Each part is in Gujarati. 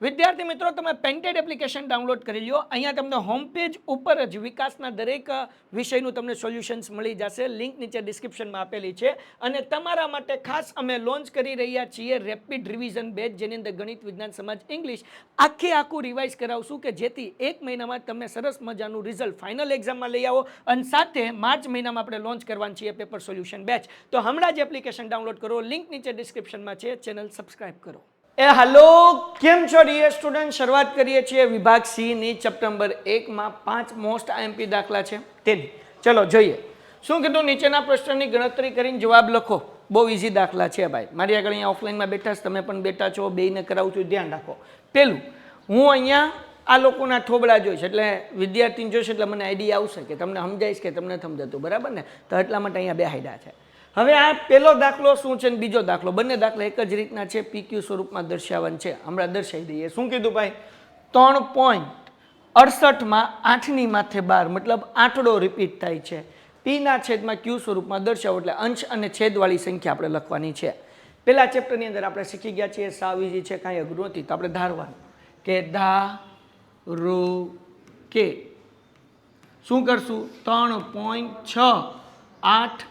વિદ્યાર્થી મિત્રો, તમે પેન્ટેડ એપ્લિકેશન ડાઉનલોડ કરી લ્યો. અહીંયા તમને હોમ પેજ ઉપર જ વિકાસના દરેક વિષયનું તમને સોલ્યુશન્સ મળી જશે. લિંક નીચે ડિસ્ક્રિપ્શનમાં આપેલી છે. અને તમારા માટે ખાસ અમે લોન્ચ કરી રહ્યા છીએ રેપિડ રિવિઝન બેચ, જેની અંદર ગણિત, વિજ્ઞાન, સમાજ, ઇંગ્લિશ આખું રિવાઇઝ કરાવશું કે જેથી એક મહિનામાં તમે સરસ મજાનું રિઝલ્ટ ફાઇનલ એક્ઝામમાં લઈ આવો. અને સાથે માર્ચ મહિનામાં આપણે લોન્ચ કરવાની છીએ પેપર સોલ્યુશન બેચ. તો હમણાં જ એપ્લિકેશન ડાઉનલોડ કરો. લિંક નીચે ડિસ્ક્રિપ્શનમાં છે. ચેનલ સબસ્ક્રાઇબ કરો. હેલો, કેમ છો ડિયર સ્ટુડન્ટ? શરૂઆત કરીએ છીએ વિભાગ સી ની ચેપ્ટર નંબર 1 માં 5 મોસ્ટ આઈએમપી દાખલા છે તેની. ચલો જોઈએ શું કીધું. નીચેના પ્રશ્નની ગણતરી કરીને જવાબ લખો. બહુ ઈઝી દાખલા છે ભાઈ. મારી આગળ અહીંયા ઓફલાઈનમાં બેઠા છો, તમે પણ બેઠા છો, બેયને કરાવું છું, ધ્યાન રાખો. પેલું, હું અહીંયા આ લોકોના થોબડા જોઈશ, એટલે વિદ્યાર્થીને જોઈશ એટલે મને આઈડિયા આવશે કે તમને સમજાઈશ કે તમને સમજાતું, બરાબર ને? તો એટલા માટે અહીંયા બેહાડ્યા છે. હવે આ પહેલો દાખલો શું છે ને બીજો દાખલો, બંને દાખલા એક જ રીતના છે, પીક્યુ સ્વરૂપમાં દર્શાવવાનું છે. હમણાં દર્શાવી દઈએ. શું કીધું ભાઈ? 3.68 માં 8 ની માથે 12, મતલબ આંકડો રિપીટ થાય છે. પી ના છેદમાં ક્યુ સ્વરૂપમાં દર્શાવો, એટલે અંશ અને છેદવાળી સંખ્યા આપણે લખવાની છે. પેલા ચેપ્ટરની અંદર આપણે શીખી ગયા છીએ, સાવ ઈઝી છે, કાંઈ અઘરું નથી. તો આપણે ધારવાનું કે ધારો કે શું કરશું? 3.68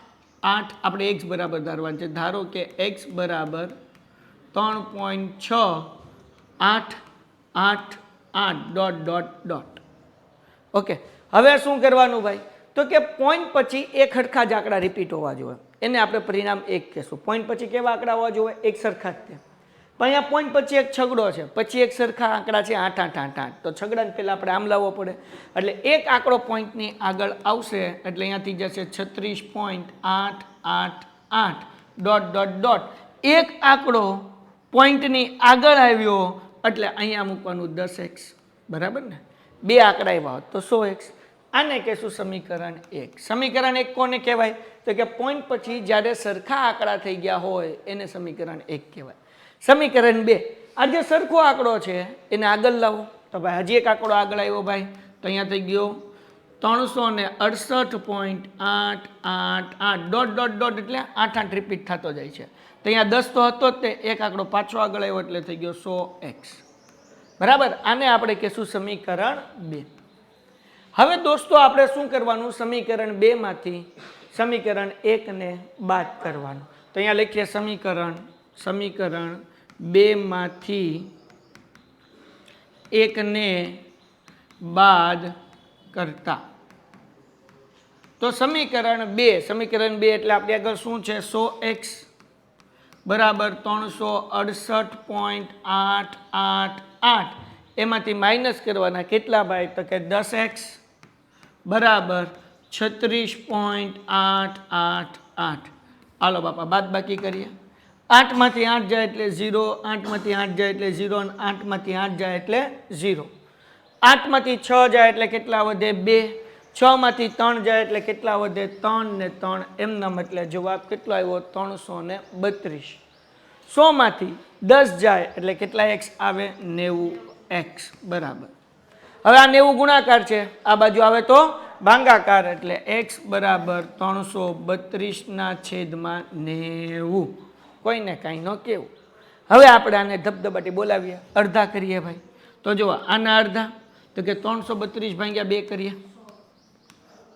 આપણે x બરાબર ધારવાનું છે. ધારો કે x બરાબર 3.6888 ... ઓકે. હવે શું કરવાનું ભાઈ? તો કે પોઈન્ટ પછી એક સરખા જ આંકડા રિપીટ હોવા જોઈએ. એને આપણે પરિણામ 1 કહેશું. પોઈન્ટ પછી કેવા આંકડા હોવા જોઈએ? એક સરખા જ. પણ અહીંયા પોઈન્ટ પછી એક છગડો છે, પછી એક સરખા આંકડા છે 88888. તો છગડાને પહેલાં આપણે આમ લાવવો પડે, એટલે એક આંકડો પોઈન્ટની આગળ આવશે, એટલે અહીંયાથી જશે 36.888 ... એક આંકડો પોઈન્ટની આગળ આવ્યો એટલે અહીંયા મૂકવાનું 10x, બરાબર ને? બે આંકડા આવ્યા હોત તો 100x. આને કહેશું સમીકરણ 1. સમીકરણ 1 કોને કહેવાય? તો કે પોઈન્ટ પછી જ્યારે સરખા આંકડા થઈ ગયા હોય એને સમીકરણ 1 કહેવાય. સમીકરણ 2, આ જે સરખો આંકડો છે એને આગળ લાવો. તો ભાઈ હજી એક આંકડો આગળ આવ્યો ભાઈ, તો અહીંયા થઈ ગયો 368.888 ... એટલે 8 રિપીટ થતો જાય છે. તો અહીંયા 10 તો હતો જ, તે એક આંકડો પાછો આગળ આવ્યો એટલે થઈ ગયો 100x, બરાબર? આને આપણે કહેશું સમીકરણ 2. હવે દોસ્તો આપણે શું કરવાનું? સમીકરણ 2 માંથી સમીકરણ 1 ને બાદ કરવાનું. તો અહીંયા લખીએ સમીકરણ 2 માંથી 1 ને બાદ કરતા. તો સમીકરણ 2 એટલે આપણી આગળ શું છે? 100x બરાબર 368.888. એમાંથી માઇનસ કરવાના કેટલા ભાઈ? તો કે 10x બરાબર 36.888. હાલો બાપા બાદ બાકી કરીએ. 8 માંથી 8 જાય એટલે 0, 8 માંથી 8 જાય એટલે 0, અને 8 માંથી 8 જાય એટલે 0. 8 માંથી 6 જાય એટલે કેટલા વધે? 2. 6 માંથી 3 જાય એટલે કેટલા વધે? 3 ને 3. એમના એટલે જવાબ કેટલો આવ્યો? 332. 100 માંથી 10 જાય એટલે કેટલા x આવે? 90x, બરાબર. હવે આ 90 ગુણાકાર છે, આ બાજુ આવે તો ભાંગાકાર, એટલે x બરાબર 332/90. કોઈને કાંઈ ન કેવું. હવે આપણે આને ધબધબાટી બોલાવીએ, અડધા કરીએ ભાઈ. તો જુઓ, આના અડધા તો કે 332/2 કરીએ,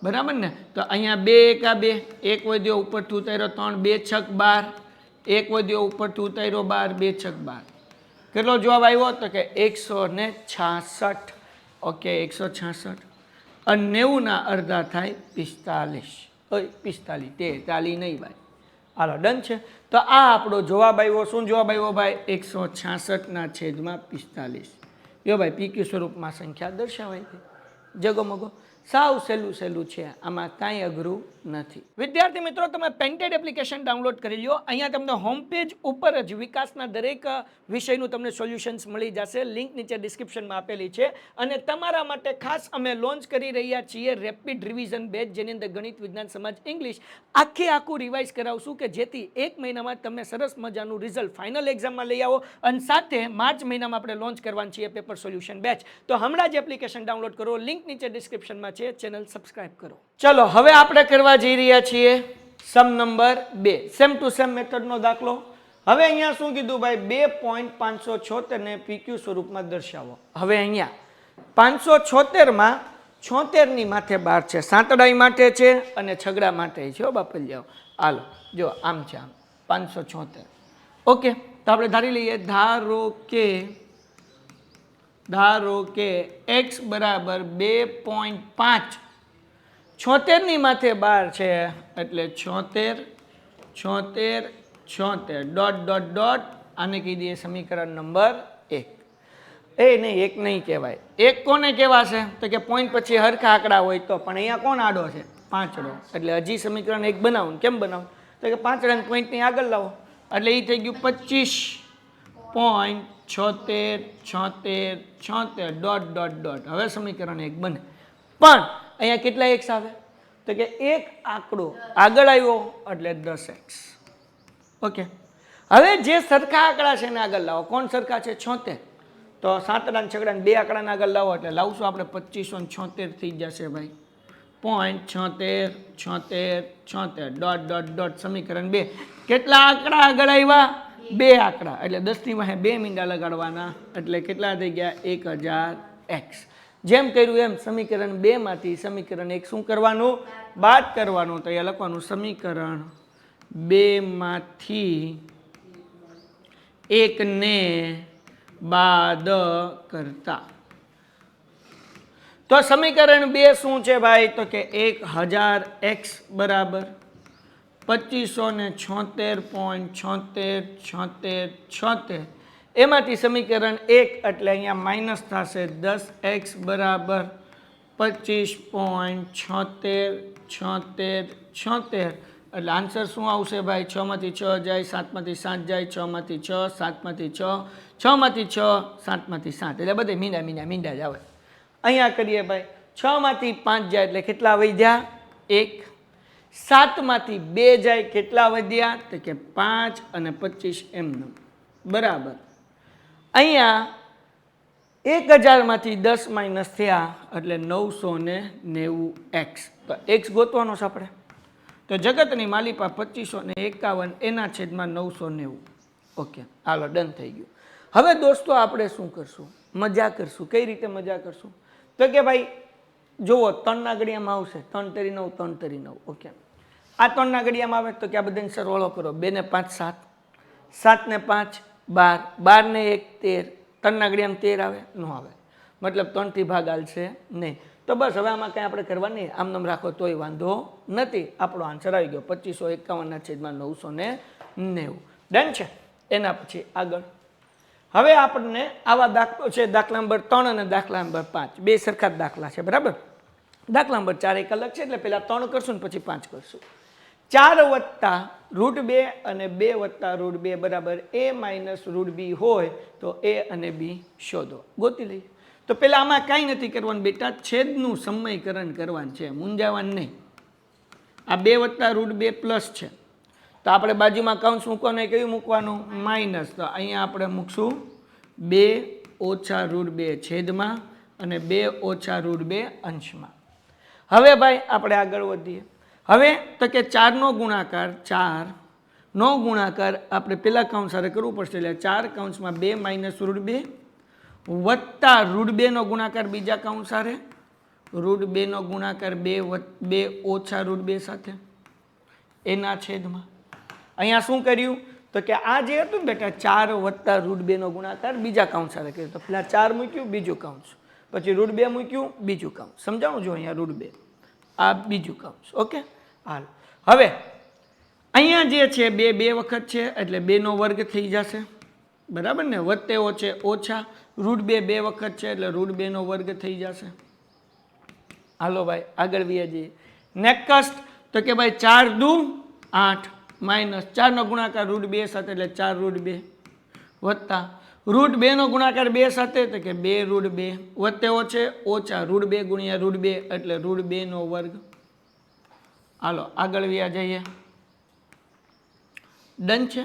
બરાબર ને? તો અહીંયા 2 એકા 2, એક વધ્યો ઉપરથી ઉતાર્યો 3, 2 છક 12, એક વધ્યો ઉપરથી ઉતાર્યો 12, 2 છક 12. કેટલો જવાબ આવ્યો? તો કે 166. ઓકે, 166. અને 90 ના અડધા થાય 45. 45, 43 નહીં ભાઈ. હાલો ડન છે. તો આ આપણો જવાબ આવ્યો. શું જવાબ આવ્યો ભાઈ? 166/45. જો ભાઈ પીક્યુ સ્વરૂપમાં સંખ્યા દર્શાવાય છે. જગમગો સાવ સહેલું છે, આમાં કાંઈ અઘરું નથી. વિદ્યાર્થી મિત્રો, તમે પેન્ટેડ એપ્લિકેશન ડાઉનલોડ કરી લ્યો. અહીંયા તમને હોમ પેજ ઉપર જ વિકાસના દરેક વિષયનું તમને સોલ્યુશન્સ મળી જશે. લિંક નીચે ડિસ્ક્રિપ્શનમાં આપેલી છે. અને તમારા માટે ખાસ અમે લોન્ચ કરી રહ્યા છીએ રેપિડ રિવિઝન બેચ, જેની અંદર ગણિત, વિજ્ઞાન, સમાજ, ઇંગ્લિશ આખું રિવાઇઝ કરાવશું કે જેથી એક મહિનામાં તમે સરસ મજાનું રિઝલ્ટ ફાઇનલ એક્ઝામમાં લઈ આવો. અને સાથે માર્ચ મહિનામાં આપણે લોન્ચ કરવાની છીએ પેપર સોલ્યુશન બેચ. તો હમણાં જ એપ્લિકેશન ડાઉનલોડ કરો. લિંક નીચે ડિસ્ક્રિપ્શનમાં છે. ચેનલ સબસ્ક્રાઇબ કરો. ચલો હવે આપણે કરવા જઈ રહ્યા છીએ sum number 2, same to same મેથડનો દાખલો. હવે અહીંયા શું કીધું ભાઈ 2.576 ને PQ સ્વરૂપમાં દર્શાવો. હવે અહીંયા 576 માં 76 ની માથે 12 છે, સાતડાઈ માટે છે અને છગડા માટે છે. હો બાપલ જાઓ, હાલો જો આમ છે, આમ 576. ઓકે, તો આપણે ધારી લઈએ, ધારો કે x બરાબર 2.5, 76 ની માથે 12 છે એટલે 76 76 76 ડોટ ડોટ ડોટ, આને કહી દઈએ સમીકરણ નંબર 1. એ નહીં, એક નહીં કહેવાય. એક કોને કહેવાશે તો કે પોઈન્ટ પછી હરખા આંકડા હોય તો, પણ અહીંયા કોણ આડો છે? પાંચડો. એટલે હજી સમીકરણ 1 બનાવું. કેમ બનાવું તો કે પાંચડાને પોઈન્ટની આગળ લાવો એટલે એ થઈ ગયું 25.76 ડોટ ડોટ ડોટ. હવે સમીકરણ 1 બને. પણ અહીંયા કેટલા એક્સ આવે તો કે એક આંકડો આગળ આવ્યો એટલે 10x. ઓકે, હવે જે સરખા આંકડા છે એને આગળ લાવો. કોણ સરખા છે? 76. તો સાતડા છગડા બે આંકડાને આગળ લાવો એટલે લાવશું આપણે 2576 થઈ જશે ભાઈ. 0.76 ડોટ ડોટ ડોટ સમીકરણ 2. કેટલા આંકડા આગળ આવ્યા? 2 આંકડા. એટલે 10 ની વાહે 2 મીંડા લગાડવાના એટલે કેટલા થઈ ગયા? 1000x. જેમ કર્યું એમ સમીકરણ 2 માંથી સમીકરણ 1 શું કરવાનું? બાદ કરવાનું. તો અહીંયા લખવાનું સમીકરણ 2 માંથી 1 ને બાદ કરતા. તો સમીકરણ 2 શું છે ભાઈ તો કે 1000x બરાબર 2576.76 એમાંથી સમીકરણ 1 એટલે અહીંયા માઇનસ થશે 10x બરાબર 25.76 એટલે આન્સર શું આવશે ભાઈ? 6 માંથી 6 જાય, 7 માંથી 7 જાય, 6 માંથી 6, 7 માંથી 6, 6 માંથી 6, 7 માંથી 7 એટલે બધે મીંડા જ આવે. અહીંયા કરીએ ભાઈ, 6 માંથી 5 જાય એટલે કેટલા વધ્યા? 1. 7 માંથી 2 જાય કેટલા વધ્યા? તો કે 5 અને 25 એમનો બરાબર. અહીંયા 1000 માંથી 10 માઇનસ થયા એટલે 990x. તો x ગોતવાનો છે આપણે. તો જગતની માલિપા 2551 એના છેદમાં 990. ઓકે, હાલો ડન થઈ ગયું. હવે દોસ્તો આપણે શું કરશું? મજા કરશું. કઈ રીતે મજા કરશું તો કે ભાઈ જુઓ, 3 ના ઘડિયામાં આવશે 3 તરી 9, 3 તરી 9. ઓકે, આ 3 ના ઘડિયામાં આવે તો કે આ બધાને સરવાળો કરો. 2 ને 5 7, 7 ને 5 12, 12 ને 1 13. 3 ના ઘડિયામાં 13 આવે? ન આવે. મતલબ 3 થી ભાગ હાલશે નહીં. તો બસ હવે આમાં કંઈ આપણે કરવા નહીં, આમ રાખો તોય વાંધો નથી. આપણો આન્સર આવી ગયો 2551 ના છેદમાં 990. ડન છે. એના પછી આગળ હવે આપણને આવા દાખલો છે, દાખલા નંબર 3 અને દાખલા નંબર 5 બે સરખા જ દાખલા છે બરાબર. દાખલા નંબર 4 એક અલગ છે એટલે પહેલાં 3 કરશું ને પછી 5 કરશું. 4 વત્તા √2 અને 2 વત્તા √2 બરાબર a માઇનસ √b હોય તો a અને b શોધો. ગોતી લઈએ. તો પહેલાં આમાં કાંઈ નથી કરવાનું બેટા, છેદનું સમયકરણ કરવાનું છે, મૂંઝાવાનું નહીં. આ 2 વત્તા √2 પ્લસ છે તો આપણે બાજુમાં કૌંસ મૂકવાનું, કયું મૂકવાનું? માઇનસ. તો અહીંયા આપણે મૂકશું 2 ઓછા √2 છેદમાં અને 2 ઓછા √2 અંશમાં. હવે ભાઈ આપણે આગળ વધીએ. હવે તો કે 4નો ગુણાકાર, 4નો ગુણાકાર આપણે પેલા કૌંસ સાથે કરવું પડશે એટલે 4 કૌંસમાં 2 માઇનસ √2 વત્તા √2નો ગુણાકાર બીજા કૌંસ સાથે, √2નો ગુણાકાર 2 ઓછા √2 સાથે એના છેદમાં. અહીંયા શું કર્યું તો કે આ જે હતું ને બેટા 4 વત્તા √2નો ગુણાકાર બીજા કૌંસ સાથે કર્યું. તો પેલા 4 મૂક્યું બીજું કૌંસ, પછી √2 મૂક્યું બીજું કૌંસ. સમજાવું જો અહીંયા √2 આ બીજું કૌંસ. ઓકે, હાલ હવે અહીંયા જે છે 2 વખત છે એટલે 2નો વર્ગ થઈ જશે બરાબર ને. વત્તે ઓછે ઓછા √2 2 વખત છે એટલે √2નો વર્ગ થઈ જશે. હાલો ભાઈ આગળ વ્યા જઈએ. નેક્સ્ટ તો કે ભાઈ 4 દુ 8 માઇનસ 4નો ગુણાકાર √2 સાથે એટલે 4 √2 વત્તા √2નો ગુણાકાર 2 સાથે તો કે 2 √2 વત્તે ઓછે ઓછા √2 ગુણ્યા √2 એટલે √2નો વર્ગ. હાલો આગળ વ્યા જઈએ. ડન છે.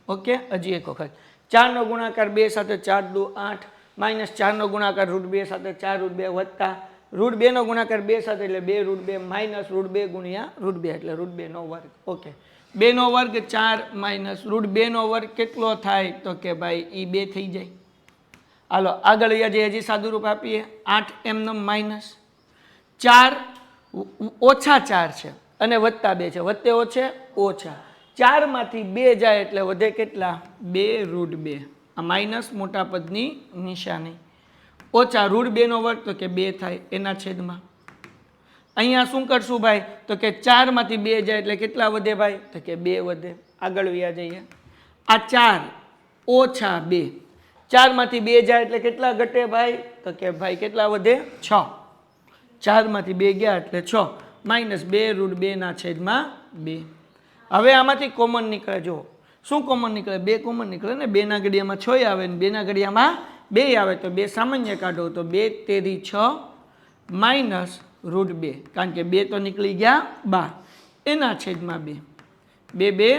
ઓકે, હજી એક વખત 4નો ગુણાકાર 2 સાથે 4 દુ 8 માઇનસ 4નો ગુણાકાર √2 સાથે 4 √2 વત્તા √2નો ગુણાકાર 2 સાથે એટલે 2 √2 માઇનસ √2 ગુણ્યા √2 એટલે √2નો વર્ગ. ઓકે, 2 નો વર્ગ 4 માઇનસ રૂટ 2 નો વર્ગ કેટલો થાય તો કે ભાઈ એ 2 થઈ જાય. હાલો આગળ હજી સાદું રૂપ આપીએ 8 એમનો માઇનસ 4 ઓછા 4 છે અને વત્તા 2 છે, વત્તે ઓછે ઓછા 4 માંથી 2 જાય એટલે વધે કેટલા 2 રૂટ 2. આ માઇનસ મોટા પદની નિશાની ઓછા રૂટ 2 નો વર્ગ તો કે 2 થાય એના છેદમાં. અહીંયા શું કરશું ભાઈ તો કે 4 માંથી 2 જાય એટલે કેટલા વધે ભાઈ તો કે 2 વધે. આગળ વ્યા જઈએ આ 4 ઓછા 2 4 માંથી 2 જાય એટલે કેટલા ઘટે ભાઈ તો કે ભાઈ કેટલા વધે 6. 4 માંથી 2 ગયા એટલે 6 માઇનસ 2 રૂટ 2 ના છેદમાં 2. હવે આમાંથી કોમન નીકળે, જો શું કોમન નીકળે 2 કોમન નીકળે ને, 2 ના ઘડિયામાં 6 આવે ને 2 ના ઘડિયામાં 2 આવે તો 2 સામાન્ય કાઢો તો 2 તેરી 6 માઇનસ રૂટ 2 કારણ કે 2 તો નીકળી ગયા 12 એના છેદમાં 2 2 2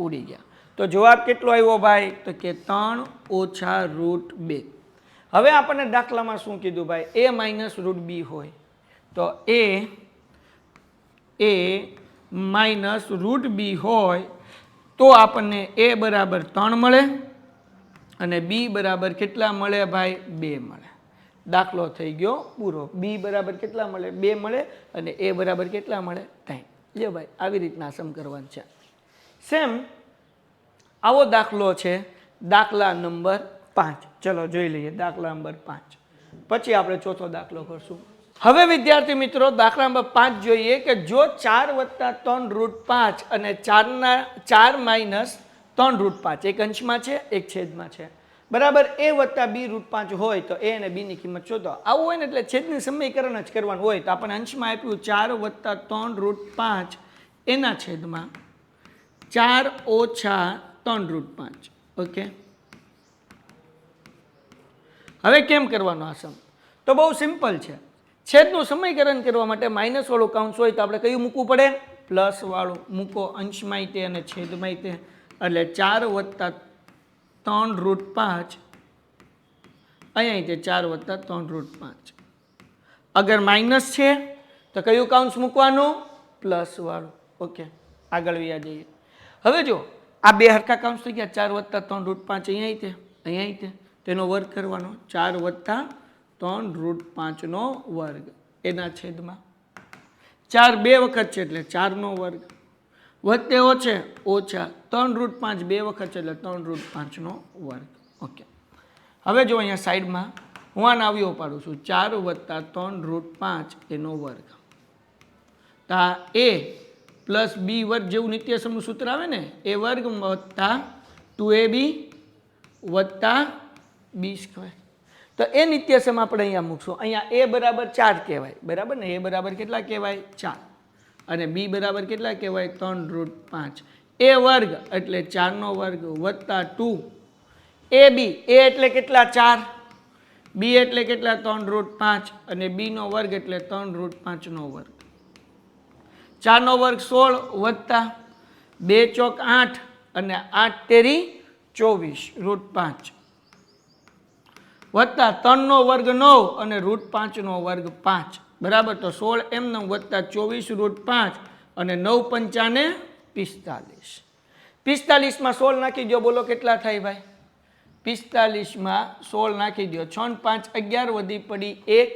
ઉડી ગયા. તો જવાબ કેટલો આવ્યો ભાઈ તો કે 3 ઓછા રૂટ 2. હવે આપણને દાખલામાં શું કીધું ભાઈ a માઇનસ રૂટ b હોય તો a માઇનસ રૂટ b હોય તો આપણને a બરાબર 3 મળે અને b બરાબર કેટલા મળે ભાઈ 2 મળે. દાખલો થઈ ગયો પૂરો. b બરાબર કેટલા મળે 2 મળે અને a બરાબર કેટલા મળે 3. લ્યો ભાઈ આવી રીતના સમ કરવાનું છે. સેમ આવો દાખલો છે દાખલા નંબર 5. ચલો જોઈ લઈએ દાખલા નંબર 5 પછી આપણે ચોથો દાખલો કરશું. હવે વિદ્યાર્થી મિત્રો દાખલા નંબર 5 જોઈએ કે જો 4 વત્તા 3 રૂટ 5 અને 4 માઇનસ 3 રૂટ 5 એક અંશમાં છે એક છેદમાં છે બરાબર a વત્તા b રૂટ 5 હોય તો a અને b ની કિંમત શોધો. આવું હોય ને એટલે છેદની સમીકરણ જ કરવાનું હોય તો આપણને અંશમાં આપ્યું 4 વત્તા 3 રૂટ 5 એના છેદમાં 4 ઓછા 3 રૂટ 5. ઓકે હવે કેમ કરવાનો આ સમ તો બહુ સિમ્પલ છે. છેદનું સમીકરણ કરવા માટે માઇનસ વાળું કાઉન્સ હોય તો આપણે કયું મૂકવું પડે પ્લસ વાળું મૂકો અંશમાં તે અને છેદમાં તે એટલે 4 વત્તા 3 રૂટ 5 અહીંયા તે 4 વત્તા 3 રૂટ 5. અગર માઇનસ છે તો કયું કાઉન્સ મૂકવાનું પ્લસ વાળું. ઓકે આગળ વ્યા જઈએ. હવે જો આ બે હરખા કાઉન્સ થઈ ગયા 4 વત્તા 3 રૂટ 5 અહીંયા તે તેનો વર્ગ કરવાનો 4 વત્તા 3 રૂટ 5 નો વર્ગ એના છેદમાં 4 બે વખત છે એટલે 4 નો વર્ગ વત્તે ઓછે ઓછા 3 રૂટ 5 બે વખત છે એટલે 3 રૂટ 5 નો વર્ગ. ઓકે હવે જો અહીંયા સાઈડમાં હું આ નાવ્યો પાડું છું 4 વત્તા 3 રૂટ 5 એનો વર્ગ તો આ a પ્લસ b વર્ગ જેવું નિત્યસમનું સૂત્ર આવે ને એ વર્ગ વત્તા 2ab વત્તા b સ્ક્વેર. તો એ નિત્યસમ આપણે અહીંયા મૂકશું. અહીંયા a બરાબર 4 કહેવાય બરાબર ને, a બરાબર કેટલા કહેવાય 4 અને b બરાબર કેટલા કહેવાય 3 રૂટ 5. a વર્ગ એટલે 4 નો વર્ગ વત્તા 2 ab a એટલે કેટલા 4 b એટલે કેટલા 3 રૂટ 5 અને b નો વર્ગ એટલે 3 રૂટ 5 નો વર્ગ. 4 નો વર્ગ 16 વત્તા 2 ચોક 8 અને 8 તેરી 24 રૂટ 5 વત્તા 3 નો વર્ગ 9 અને રૂટ 5 નો વર્ગ 5 બરાબર. તો 16 એમનો વત્તા 24 રૂટ 5 અને 9 પંચાને 45. 45 માં 16 નાખી દો બોલો કેટલા થાય ભાઈ 45 માં 16 નાખી દો 6 ને 5 11 વધી પડી 1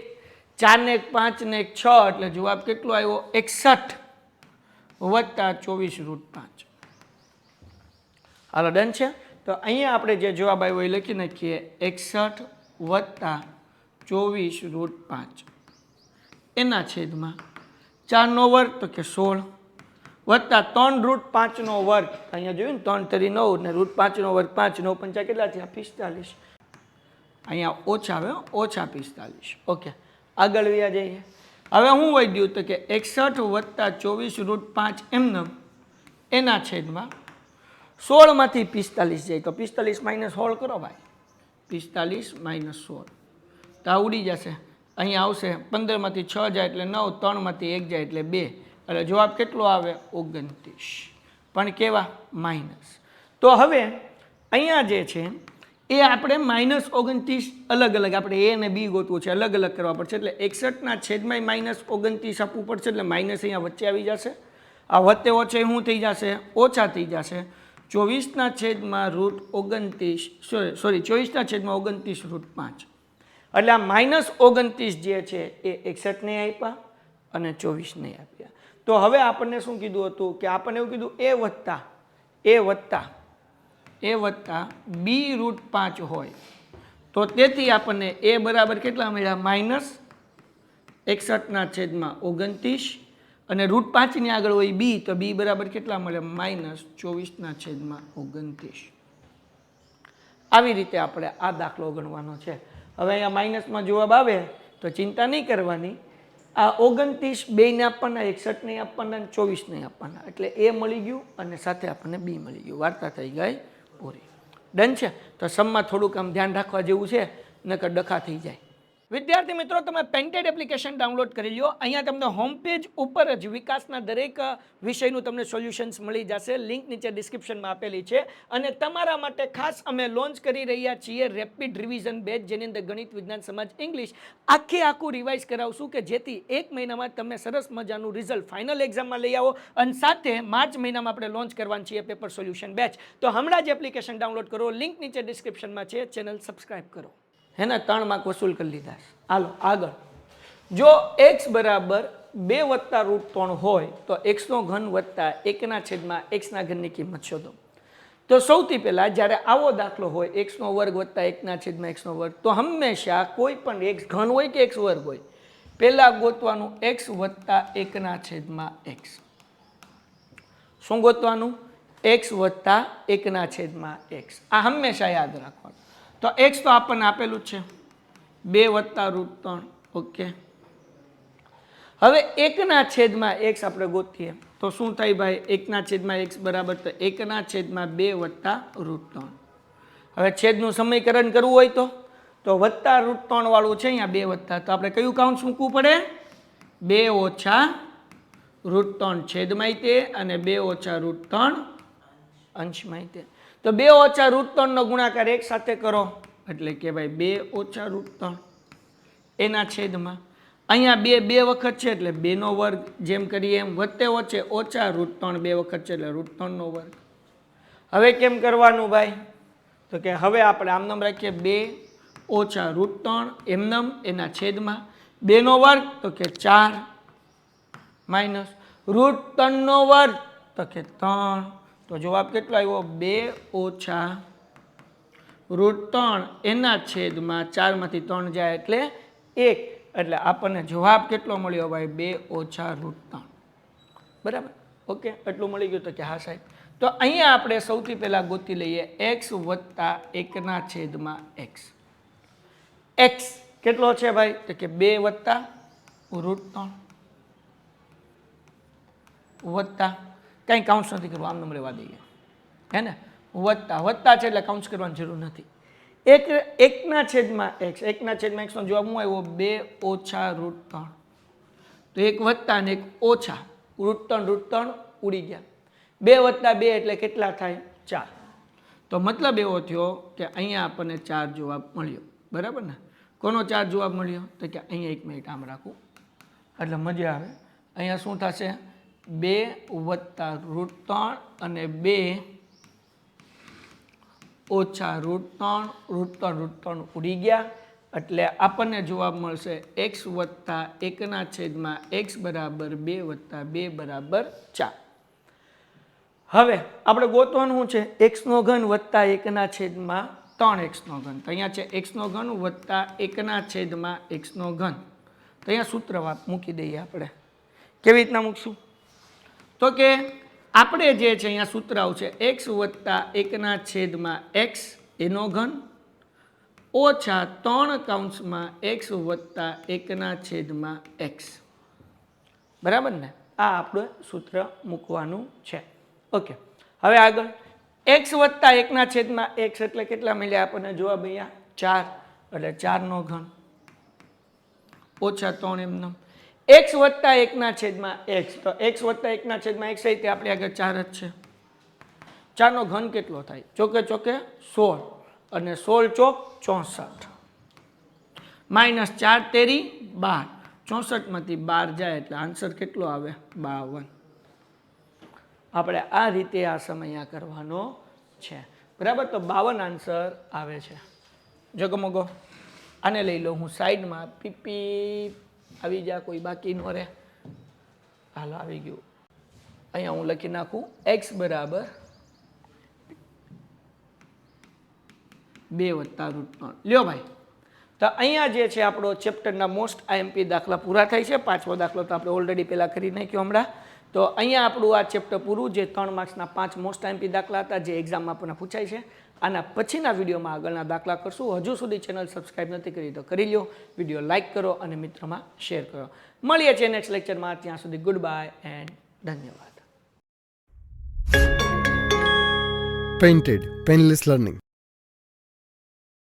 4 ને 1 5 ને 1 6 એટલે જવાબ કેટલો આવ્યો 61 વત્તા 24 રૂટ 5. હાલો ડન છે. તો અહીંયા આપણે જે જવાબ આવ્યો એ લખી નાખીએ 61 વત્તા 24 રૂટ 5 એના છેદમાં 4 નો વર્ગ તો કે 16 વત્તા 3 રૂટ 5 નો વર્ગ અહીંયા જોયું ને 3 તરી 9 ને રૂટ 5 નો વર્ગ 5 9 પંચા કેટલા થયા 45. અહીંયા ઓછા આવે ઓછા 45. ઓકે આગળ વ્યા જઈએ. હવે હું વધ્યું તો કે 61 વત્તા 24 રૂટ 5 એમનો એના છેદમાં 16 માંથી 45 જાય તો 45 માઇનસ 16 કરો ભાઈ 45 માઇનસ 16 તો આ ઉડી જશે. અહીંયા આવશે 15 માંથી 6 જાય એટલે 9 3 માંથી 1 જાય એટલે 2 એટલે જવાબ કેટલો આવે 29 પણ કેવા માઇનસ. તો હવે અહીંયા જે છે એ આપણે માઇનસ 29 અલગ અલગ આપણે એ અને બી ગોતવું છે અલગ અલગ કરવા પડશે એટલે 61 ના છેદમાં માઇનસ 29 આપવું પડશે એટલે માઇનસ અહીંયા વચ્ચે આવી જશે આ વચ્ચે વચ્ચે શું થઈ જશે? ઓછા થઈ જશે. 24/29 સોરી 24/29 એટલે આ -29 જે છે એ 61 ને આપ્યા અને 24 ને આપ્યા. તો હવે આપણને શું કીધું હતું કે આપણને એવું કીધું a વત્તા b√5 હોય તો તેથી આપણને a બરાબર કેટલા મળ્યા? -61/29 અને √5 ની આગળ હોય b તો b બરાબર કેટલા મળે? -24/29. આવી રીતે આપણે આ દાખલો ગણવાનો છે. હવે અહીંયા માઇનસમાં જવાબ આવે તો ચિંતા નહીં કરવાની. આ 29 બેને આપવાના, 61 નહીં આપવાના અને 24 નહીં આપવાના, એટલે એ મળી ગયું અને સાથે આપણને બી મળી ગયું. વાર્તા થઈ ગઈ પૂરી. ડન છે? તો સમમાં થોડુંક આમ ધ્યાન રાખવા જેવું છે, નકર ડખા થઈ જાય. વિદ્યાર્થી મિત્રો, તમે પેન્ટેડ એપ્લિકેશન ડાઉનલોડ કરી લો. અહીંયા તમને હોમ પેજ ઉપર જ વિકાસના દરેક વિષયનું તમને સોલ્યુશન્સ મળી જશે. લિંક નીચે ડિસ્ક્રિપ્શનમાં આપેલી છે. અને તમારા માટે ખાસ અમે લોન્ચ કરી રહ્યા છીએ રેપિડ રિવિઝન બેચ, જેની અંદર ગણિત, વિજ્ઞાન, સમાજ, ઇંગ્લિશ આખું રિવાઇઝ કરાવશું કે જેથી 1 મહિનામાં તમે સરસ મજાનું રિઝલ્ટ ફાઇનલ એક્ઝામમાં લઈ આવો. અને સાથે માર્ચ મહિનામાં આપણે લોન્ચ કરવાનું છીએ પેપર સોલ્યુશન બેચ. તો હમણાં જ એપ્લિકેશન ડાઉનલોડ કરો. લિંક નીચે ડિસ્ક્રિપ્શનમાં છે. ચેનલ સબસ્ક્રાઇબ કરો. હેના 3 માર્ક વસૂલ કરી લીધા. હાલો આગળ. જો x બરાબર 2 વત્તા √3 હોય તો x નો ઘન વત્તા 1/x ના ઘનની કિંમત શોધો. તો સૌથી પહેલા જ્યારે આવો દાખલો હોય x નો વર્ગ વત્તા 1/x નો વર્ગ, તો હંમેશા કોઈ પણ x ઘન હોય કે x વર્ગ હોય, પહેલા ગોતવાનું x વત્તા 1/x. શું ગોતવાનું? x વત્તા 1/x. આ હંમેશા યાદ રાખવાનું. તો x તો આપણને આપેલું છે 2 વત્તા √3. ઓકે, હવે 1/x આપણે ગોતીએ તો શું થાય ભાઈ? 1/x બરાબર તો 1/2 વત્તા √3. હવે છેદનું સમીકરણ કરવું હોય તો વત્તા √3 વાળું છે, અહીંયા 2 વત્તા, તો આપણે કયું કાઉન્સ મૂકવું પડે? 2 ઓછા √3 છેદમાં તે અને 2 ઓછા √3 અંશમાં તે. તો 2 ઓછા √3 નો ગુણાકાર 1 સાથે કરો એટલે કે ભાઈ 2 ઓછા √3 એના છેદમાં. અહીંયા 2 વખત છે એટલે 2 નો વર્ગ, જેમ કરીએ એમ. વચ્ચે વચ્ચે ઓછા √3 2 વખત છે એટલે √3 નો વર્ગ. હવે કેમ કરવાનું ભાઈ? તો કે હવે આપણે આમ નામ રાખીએ 2 ઓછા √3 એમનામ એના છેદમાં 2 નો વર્ગ તો કે 4 માઇનસ √3 નો વર્ગ તો કે 3. તો જવાબ કેટલો આવ્યો? 2 ઓછા √3 એના છેદમાં 4 માંથી 3 જાય એટલે 1. એટલે આપણને જવાબ કેટલો મળ્યો ભાઈ? 2 ઓછા √3. બરાબર? ઓકે, એટલું મળી ગયું? તો કે હા સાહેબ. તો અહીંયા આપણે સૌથી પહેલા ગોતી લઈએ x વત્તા 1/x. x કેટલો છે ભાઈ? તો કે 2 વત્તા √3 વત્તા, કંઈ કાઉન્સ નથી કરવું, આમ નંબર લેવા દઈએ, હે ને? વત્તા છે એટલે કાઉન્સ કરવાની જરૂર નથી. 1/x. 1/x નો જવાબ શું આવ્યો? 2 ઓછા √3. તો 1 વત્તા અને 1 ઓછા, √3 ઉડી ગયા. 2 વત્તા 2 એટલે કેટલા થાય? 4. તો મતલબ એવો થયો કે અહીંયા આપણને 4 જવાબ મળ્યો. બરાબર ને? કોનો 4 જવાબ મળ્યો? તો કે અહીંયા 1 મિનિટ આમ રાખું એટલે મજા આવે. અહીંયા શું થશે? 2 વત્તા √3 અને 2 ઓછા √3 ઉડી ગયા એટલે આપણને જવાબ મળશે x વત્તા 1/x બરાબર 2 વત્તા 2 બરાબર 4. હવે આપણે ગોતવાનું શું છે? x નો ઘન વત્તા 1/3x નો ઘન. તો અહીંયા છે x નો ઘન વત્તા 1/x નો ઘન. તો અહીંયા સૂત્ર મૂકી દઈએ આપણે. કેવી રીતના મૂકશું? તો કે આપણે જે છે અહીંયા સૂત્ર આવશે x વત્તા 1/x એનો ઘન ઓછા 3 x વત્તા 1/x. બરાબર ને? આ આપણે સૂત્ર મૂકવાનું છે. ઓકે, હવે આગળ x વત્તા 1/x એટલે કેટલા મળ્યા આપણને જવાબ? અહીંયા 4 એટલે 4 નો ઘન ઓછા 3 એમનો. x વત્તા 1/x તો x વત્તા 1/x તે આપણે આગળ 4 જ છે. 4 નો ઘન કેટલો થાય? ચોકે 16 અને 16 ચોક 64 માઇનસ 4 તેરી 12. 64 માંથી 12 જાય એટલે આન્સર કેટલો આવે? 52. આપણે આ રીતે આ સમ અહીંયા કરવાનો છે બરાબર. તો 52 આન્સર આવે છે. જગમગો આને લઈ લો હું સાઈડમાં. પીપી આવી જા, કોઈ બાકી ન રહે. હાલો આવી ગયું. અહીંયા હું લખી નાખું x બરાબર 2 + √3. લ્યો ભાઈ, તો અહીંયા જે છે આપણો ચેપ્ટરના મોસ્ટ આઈએમપી દાખલા પૂરા થાય છે. 5મો દાખલો તો આપણે ઓલરેડી પહેલાં કરી નાખ્યો હમણાં. તો અહીંયા આપણું આ ચેપ્ટર પૂરું, જે 3 માર્ક્સના 5 મોસ્ટ આઈએમપી દાખલા હતા, જે એક્ઝામમાં આપણને પૂછાય છે. આના પછીના વિડીયોમાં આગળના દાખલા કરશું. હજુ સુધી ચેનલ સબસ્ક્રાઈબ નથી કરી તો કરી લો, વિડીયો લાઇક કરો અને મિત્રોમાં શેર કરો. મળીએ છીએ નેક્સ્ટ લેક્ચરમાં. ત્યાં સુધી ગુડ બાય એન્ડ ધન્યવાદ. Painted Painless Learning.